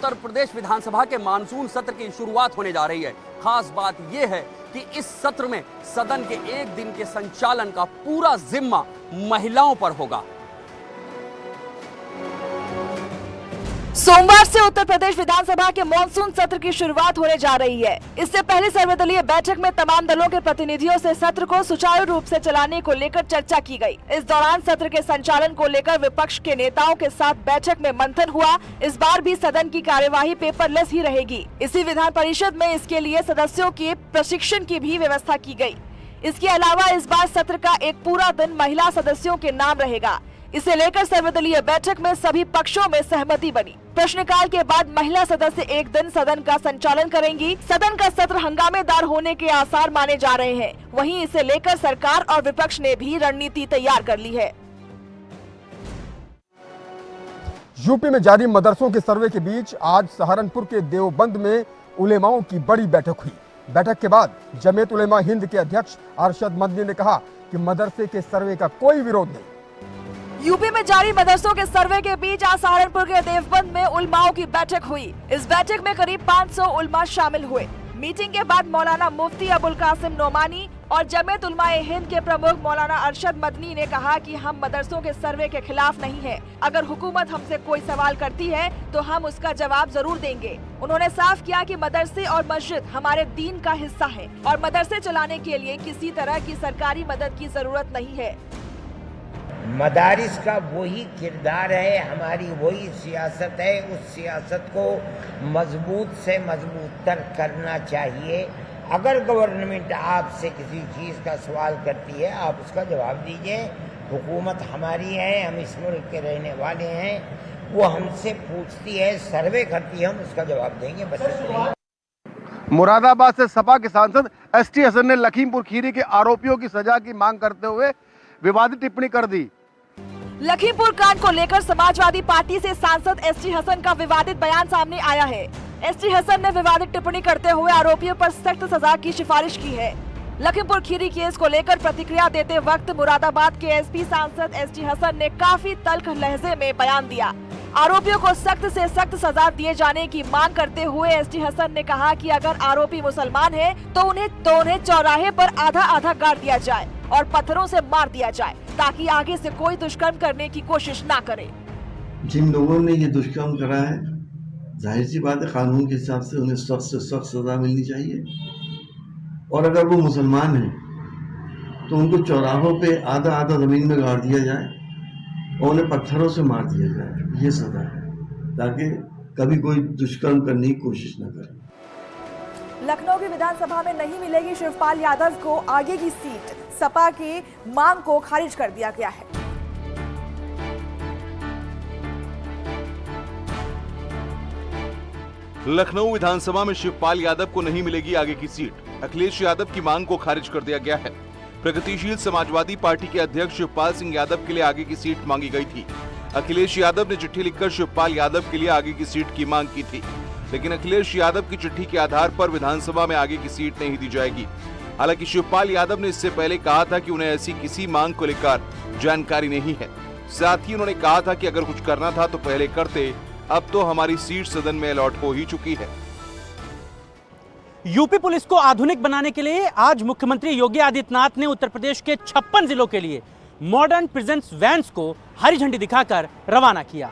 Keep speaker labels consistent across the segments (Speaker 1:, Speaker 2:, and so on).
Speaker 1: उत्तर प्रदेश विधानसभा के मानसून सत्र की शुरुआत होने जा रही है। खास बात यह है कि इस सत्र में सदन के एक दिन के संचालन का पूरा जिम्मा महिलाओं पर होगा।
Speaker 2: सोमवार से उत्तर प्रदेश विधानसभा के मॉनसून सत्र की शुरुआत होने जा रही है। इससे पहले सर्वदलीय बैठक में तमाम दलों के प्रतिनिधियों से सत्र को सुचारू रूप से चलाने को लेकर चर्चा की गई। इस दौरान सत्र के संचालन को लेकर विपक्ष के नेताओं के साथ बैठक में मंथन हुआ। इस बार भी सदन की कार्यवाही पेपरलेस ही रहेगी। इसी विधान परिषद में इसके लिए सदस्यों के प्रशिक्षण की भी व्यवस्था की गयी। इसके अलावा इस बार सत्र का एक पूरा दिन महिला सदस्यों के नाम रहेगा। इसे लेकर सर्वदलीय बैठक में सभी पक्षों में सहमति बनी। प्रश्नकाल के बाद महिला सदस्य एक दिन सदन का संचालन करेंगी। सदन का सत्र हंगामेदार होने के आसार माने जा रहे हैं। वहीं इसे लेकर सरकार और विपक्ष ने भी रणनीति तैयार कर ली है।
Speaker 3: यूपी में जारी मदरसों के सर्वे के बीच आज सहारनपुर के देवबंद में उलेमाओं की बड़ी बैठक हुई। बैठक के बाद जमीयत उलेमा हिंद के अध्यक्ष अरशद मदनी ने कहा कि मदरसे के सर्वे का कोई विरोध नहीं।
Speaker 2: यूपी में जारी मदरसों के सर्वे के बीच आज सहारनपुर के देवबंद में उलमाओं की बैठक हुई। इस बैठक में करीब 500 उलमा शामिल हुए। मीटिंग के बाद मौलाना मुफ्ती अबुल कासिम नोमानी और जमीयत उलमाए हिंद के प्रमुख मौलाना अरशद मदनी ने कहा कि हम मदरसों के सर्वे के खिलाफ नहीं हैं। अगर हुकूमत हमसे कोई सवाल करती है तो हम उसका जवाब जरूर देंगे। उन्होंने साफ किया कि मदरसे और मस्जिद हमारे दीन का हिस्सा है और मदरसे चलाने के लिए किसी तरह की सरकारी मदद की जरूरत नहीं है।
Speaker 4: मदारिस का वही किरदार है, हमारी वही सियासत है। उस सियासत को मजबूत से मजबूत तर करना चाहिए। अगर गवर्नमेंट आपसे किसी चीज़ का सवाल करती है, आप उसका जवाब दीजिए। हुकूमत हमारी है, हम इस मुल्क के रहने वाले हैं। वो हमसे पूछती है, सर्वे करती है, हम उसका जवाब देंगे। बस इतना।
Speaker 5: मुरादाबाद से सपा के सांसद एसटी हसन ने लखीमपुर खीरी के आरोपियों की सजा की मांग करते हुए विवादित टिप्पणी कर दी।
Speaker 2: लखीमपुर कांड को लेकर समाजवादी पार्टी से सांसद एसटी हसन का विवादित बयान सामने आया है। एसटी हसन ने विवादित टिप्पणी करते हुए आरोपियों पर सख्त सजा की सिफारिश की है। लखीमपुर खीरी केस को लेकर प्रतिक्रिया देते वक्त मुरादाबाद के एसपी सांसद एसटी हसन ने काफी तल्ख लहजे में बयान दिया। आरोपियों को सख्त से सख्त सजा दिए जाने की मांग करते हुए एसटी हसन ने कहा कि अगर आरोपी मुसलमान है तो उन्हें चौराहे पर आधा आधा गाड़ दिया जाए और पत्थरों से मार दिया जाए ताकि आगे से कोई दुष्कर्म करने की कोशिश ना करे।
Speaker 6: जिन लोगों ने ये दुष्कर्म करा है, जाहिर सी बात है कानून के हिसाब से उन्हें सख्त से सख्त सजा मिलनी चाहिए। और अगर वो मुसलमान हैं तो उनको चौराहों पे आधा आधा जमीन में गाड़ दिया जाए और उन्हें पत्थरों से मार दिया जाए। ये सजा है ताकि कभी कोई दुष्कर्म करने की कोशिश न करे।
Speaker 2: लखनऊ की विधानसभा में नहीं मिलेगी शिवपाल यादव को आगे की सीट। सपा की मांग को खारिज कर दिया गया है।
Speaker 7: लखनऊ विधानसभा में शिवपाल यादव को नहीं मिलेगी आगे की सीट। अखिलेश यादव की मांग को खारिज कर दिया गया है। प्रगतिशील समाजवादी पार्टी के अध्यक्ष शिवपाल सिंह यादव के लिए आगे की सीट मांगी गई थी। अखिलेश यादव ने चिट्ठी लिखकर शिवपाल यादव के लिए आगे की सीट की मांग की थी, लेकिन अखिलेश यादव की चिट्ठी के आधार पर विधानसभा में आगे की सीट नहीं दी जाएगी। हालांकि शिवपाल यादव ने इससे पहले कहा था कि उन्हें ऐसी किसी मांग को लेकर जानकारी नहीं है। साथ ही उन्होंने कहा था कि अगर कुछ करना था तो पहले करते, अब तो हमारी सीट सदन में अलॉट हो ही चुकी है।
Speaker 8: यूपी पुलिस को आधुनिक बनाने के लिए आज मुख्यमंत्री योगी आदित्यनाथ ने उत्तर प्रदेश के 56 जिलों के लिए मॉडर्न प्रेजेंस वैन्स को हरी झंडी दिखाकर रवाना किया।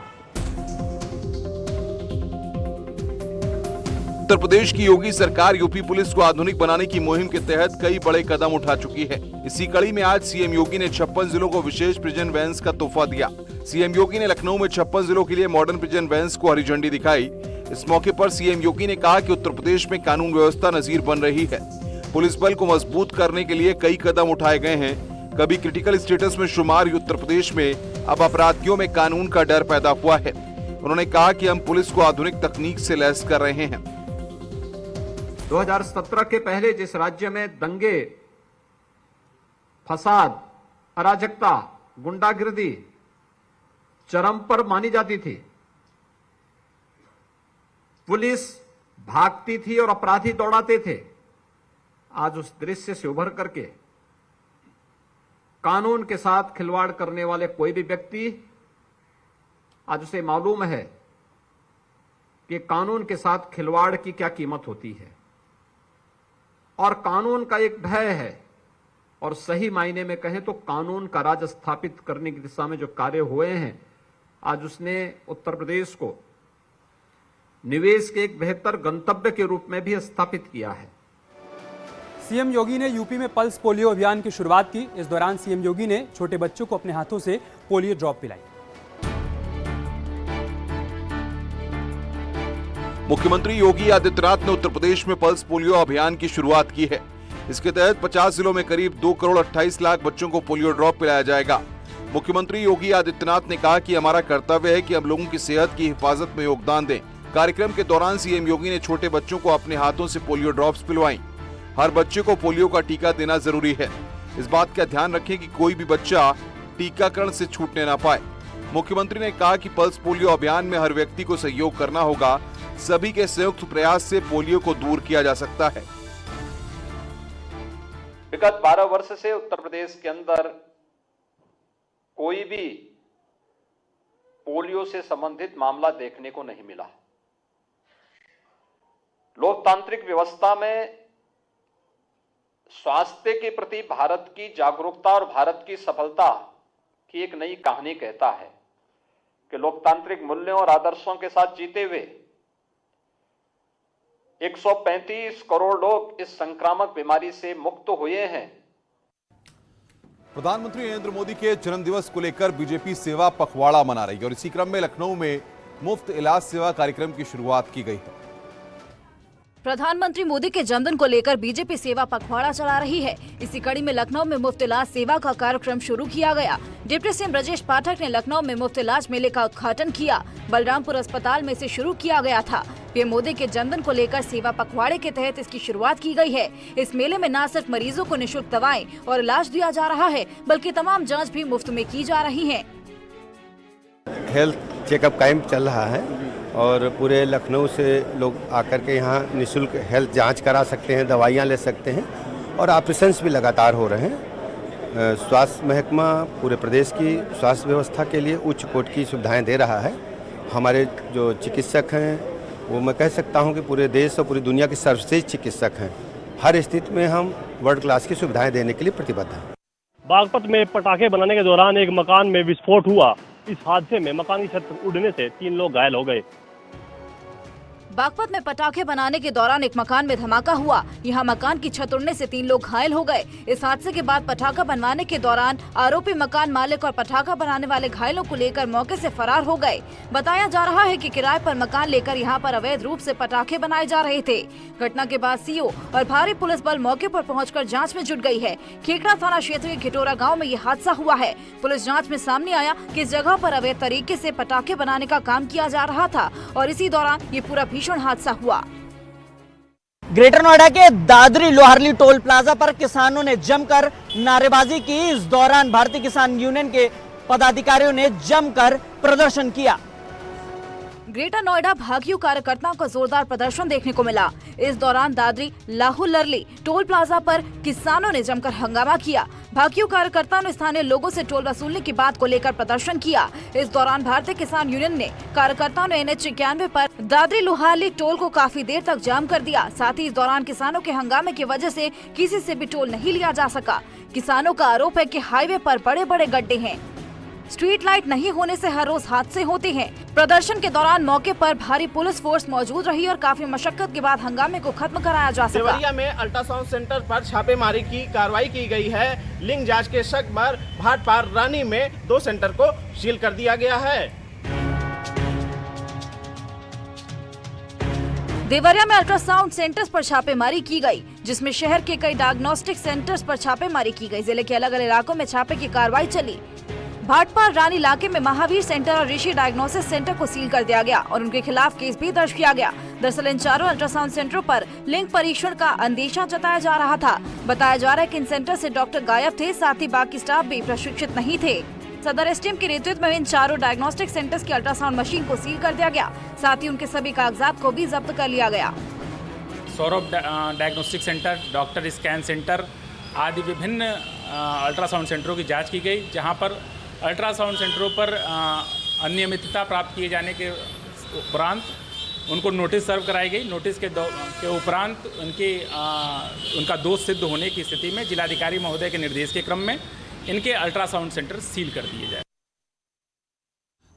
Speaker 7: उत्तर प्रदेश की योगी सरकार यूपी पुलिस को आधुनिक बनाने की मुहिम के तहत कई बड़े कदम उठा चुकी है। इसी कड़ी में आज सीएम योगी ने 56 जिलों को विशेष प्रिजन वैन्स का तोहफा दिया। सीएम योगी ने लखनऊ में 56 जिलों के लिए मॉडर्न प्रिजन वैन्स को हरी झंडी दिखाई। इस मौके पर सीएम योगी ने कहा कि उत्तर प्रदेश में कानून व्यवस्था नजीर बन रही है। पुलिस बल को मजबूत करने के लिए कई कदम उठाए गए हैं। कभी क्रिटिकल स्टेटस में शुमार उत्तर प्रदेश में अब अपराधियों में कानून का डर पैदा हुआ है। उन्होंने कहा कि हम पुलिस को आधुनिक तकनीक से लैस कर रहे हैं।
Speaker 9: 2017 के पहले जिस राज्य में दंगे, फसाद, अराजकता, गुंडागिर्दी चरम पर मानी जाती थी, पुलिस भागती थी और अपराधी दौड़ाते थे, आज उस दृश्य से उभर करके कानून के साथ खिलवाड़ करने वाले कोई भी व्यक्ति, आज उसे मालूम है कि कानून के साथ खिलवाड़ की क्या कीमत होती है और कानून का एक भय है और सही मायने में कहें तो कानून का राज स्थापित करने की दिशा में जो कार्य हुए हैं, आज उसने उत्तर प्रदेश को निवेश के एक बेहतर गंतव्य के रूप में भी स्थापित किया है।
Speaker 10: सीएम योगी ने यूपी में पल्स पोलियो अभियान की शुरुआत की। इस दौरान सीएम योगी ने छोटे बच्चों को अपने हाथों से पोलियो ड्रॉप पिलाई।
Speaker 7: मुख्यमंत्री योगी आदित्यनाथ ने उत्तर प्रदेश में पल्स पोलियो अभियान की शुरुआत की है। इसके तहत 50 जिलों में करीब 2 करोड़ 28 लाख बच्चों को पोलियो ड्रॉप पिलाया जाएगा। मुख्यमंत्री योगी आदित्यनाथ ने कहा कि हमारा कर्तव्य है कि हम लोगों की सेहत की हिफाजत में योगदान दें। कार्यक्रम के दौरान सीएम योगी ने छोटे बच्चों को अपने हाथों से पोलियो ड्रॉप्स पिलवाई। हर बच्चे को पोलियो का टीका देना जरूरी है। इस बात का ध्यान रखें कि कोई भी बच्चा टीकाकरण से छूटने ना पाए। मुख्यमंत्री ने कहा कि पल्स पोलियो अभियान में हर व्यक्ति को सहयोग करना होगा। सभी के संयुक्त प्रयास से पोलियो को दूर किया जा सकता है।
Speaker 9: विगत 12 वर्ष से उत्तर प्रदेश के अंदर कोई भी पोलियो से संबंधित मामला देखने को नहीं मिला। लोकतांत्रिक व्यवस्था में स्वास्थ्य के प्रति भारत की जागरूकता और भारत की सफलता की एक नई कहानी कहता है कि लोकतांत्रिक मूल्यों और आदर्शों के साथ जीते हुए 135 करोड़ लोग इस संक्रामक बीमारी से मुक्त हुए हैं।
Speaker 7: प्रधानमंत्री नरेंद्र मोदी के जन्मदिवस को लेकर बीजेपी सेवा पखवाड़ा मना रही है और इसी क्रम में लखनऊ में मुफ्त इलाज सेवा कार्यक्रम की शुरुआत की गई है।
Speaker 11: प्रधानमंत्री मोदी के जन्मदिन को लेकर बीजेपी सेवा पखवाड़ा चला रही है। इसी कड़ी में लखनऊ में मुफ्त इलाज सेवा का कार्यक्रम शुरू किया गया। डिप्टी सीएम ब्रजेश पाठक ने लखनऊ में मुफ्त इलाज मेले का उद्घाटन किया। बलरामपुर अस्पताल में इसे शुरू किया गया था। पीएम मोदी के जन्मदिन को लेकर सेवा पखवाड़े के तहत इसकी शुरुआत की गई है। इस मेले में न सिर्फ मरीजों को निःशुल्क दवाएं और इलाज दिया जा रहा है, बल्कि तमाम जाँच भी मुफ्त में की जा रही है।
Speaker 12: हेल्थ चेकअप कैंप चल रहा है और पूरे लखनऊ से लोग आकर के यहाँ निःशुल्क हेल्थ जांच करा सकते हैं, दवाइयाँ ले सकते हैं और ऑपरेशंस भी लगातार हो रहे हैं। स्वास्थ्य महकमा पूरे प्रदेश की स्वास्थ्य व्यवस्था के लिए उच्च कोटि की सुविधाएं दे रहा है। हमारे जो चिकित्सक हैं वो मैं कह सकता हूं कि पूरे देश और पूरी दुनिया के सर्वश्रेष्ठ चिकित्सक हैं। हर स्थिति में हम वर्ल्ड क्लास की सुविधाएं देने के लिए प्रतिबद्ध हैं।
Speaker 13: बागपत में पटाखे बनाने के दौरान एक मकान में विस्फोट हुआ। इस हादसे में मकान की छत उड़ने से 3 लोग घायल हो गए।
Speaker 11: बागपत में पटाखे बनाने के दौरान एक मकान में धमाका हुआ। यहाँ मकान की छत उड़ने से 3 लोग घायल हो गए। इस हादसे के बाद पटाखा बनवाने के दौरान आरोपी मकान मालिक और पटाखा बनाने वाले घायलों को लेकर मौके से फरार हो गए। बताया जा रहा है कि किराए पर मकान लेकर यहाँ पर अवैध रूप से पटाखे बनाए जा रहे थे। घटना के बाद सीओ और भारी पुलिस बल मौके पर पहुंचकर जांच में जुट गई है। खेकड़ा थाना क्षेत्र के खिटोरा गाँव में ये हादसा हुआ है। पुलिस जाँच में सामने आया कि इस जगह पर अवैध तरीके से पटाखे बनाने का काम किया जा रहा था और इसी दौरान ये पूरा भीषण हादसा हुआ।
Speaker 8: ग्रेटर नोएडा के दादरी लोहारली टोल प्लाजा पर किसानों ने जमकर नारेबाजी की। इस दौरान भारतीय किसान यूनियन के पदाधिकारियों ने जमकर प्रदर्शन किया।
Speaker 11: ग्रेटर नोएडा भाकियू कार्यकर्ताओं का जोरदार प्रदर्शन देखने को मिला। इस दौरान दादरी लाहुलरली टोल प्लाजा पर किसानों ने जमकर हंगामा किया। भाकियू कार्यकर्ताओं ने स्थानीय लोगों से टोल वसूलने की बात को लेकर प्रदर्शन किया। इस दौरान भारतीय किसान यूनियन ने कार्यकर्ताओं ने NH 91 पर दादरी लोहारली टोल को काफी देर तक जाम कर दिया। साथ ही इस दौरान किसानों के हंगामे की वजह से किसी से भी टोल नहीं लिया जा सका। किसानों का आरोप है कि हाईवे पर बड़े बड़े गड्ढे हैं। स्ट्रीट लाइट नहीं होने से हर रोज हादसे होते हैं। प्रदर्शन के दौरान मौके पर भारी पुलिस फोर्स मौजूद रही और काफी मशक्कत के बाद हंगामे को खत्म कराया जा सका।
Speaker 14: देवरिया में अल्ट्रासाउंड सेंटर पर छापेमारी की कार्रवाई की गई है। लिंग जांच के शक पर भाटपार रानी में 2 सेंटर को सील कर दिया गया है।
Speaker 11: देवरिया में अल्ट्रासाउंड सेंटर्स पर छापेमारी की गई, जिसमें शहर के कई डायग्नोस्टिक सेंटर्स पर छापेमारी की गई। जिले के अलग अलग इलाकों में छापे की कार्रवाई चली। भाटपार रानी इलाके में महावीर सेंटर और ऋषि डायग्नोसिस सेंटर को सील कर दिया गया और उनके खिलाफ केस भी दर्ज किया गया। दरअसल इन चारों अल्ट्रासाउंड सेंटरों पर लिंग परीक्षण का अंदेशा जताया जा रहा था। बताया जा रहा है कि इन सेंटर से डॉक्टर गायब थे, साथ ही बाकी स्टाफ भी प्रशिक्षित नहीं थे। सदर एसडीएम के नेतृत्व में इन चारों डायग्नोस्टिक सेंटर्स की अल्ट्रासाउंड मशीन को सील कर दिया गया। साथ ही उनके सभी कागजात को भी जब्त कर लिया गया।
Speaker 15: Saurabh diagnostic centre, doctor scan centre आदि विभिन्न अल्ट्रासाउंड सेंटरों की जांच की गई, जहां पर अल्ट्रासाउंड सेंटरों पर अनियमितता प्राप्त किए जाने के उपरांत उनको नोटिस सर्व कराई गई। नोटिस के उपरांत उनका दोष सिद्ध होने की स्थिति में जिलाधिकारी महोदय के निर्देश के क्रम में इनके अल्ट्रासाउंड सेंटर सील कर दिए जाए।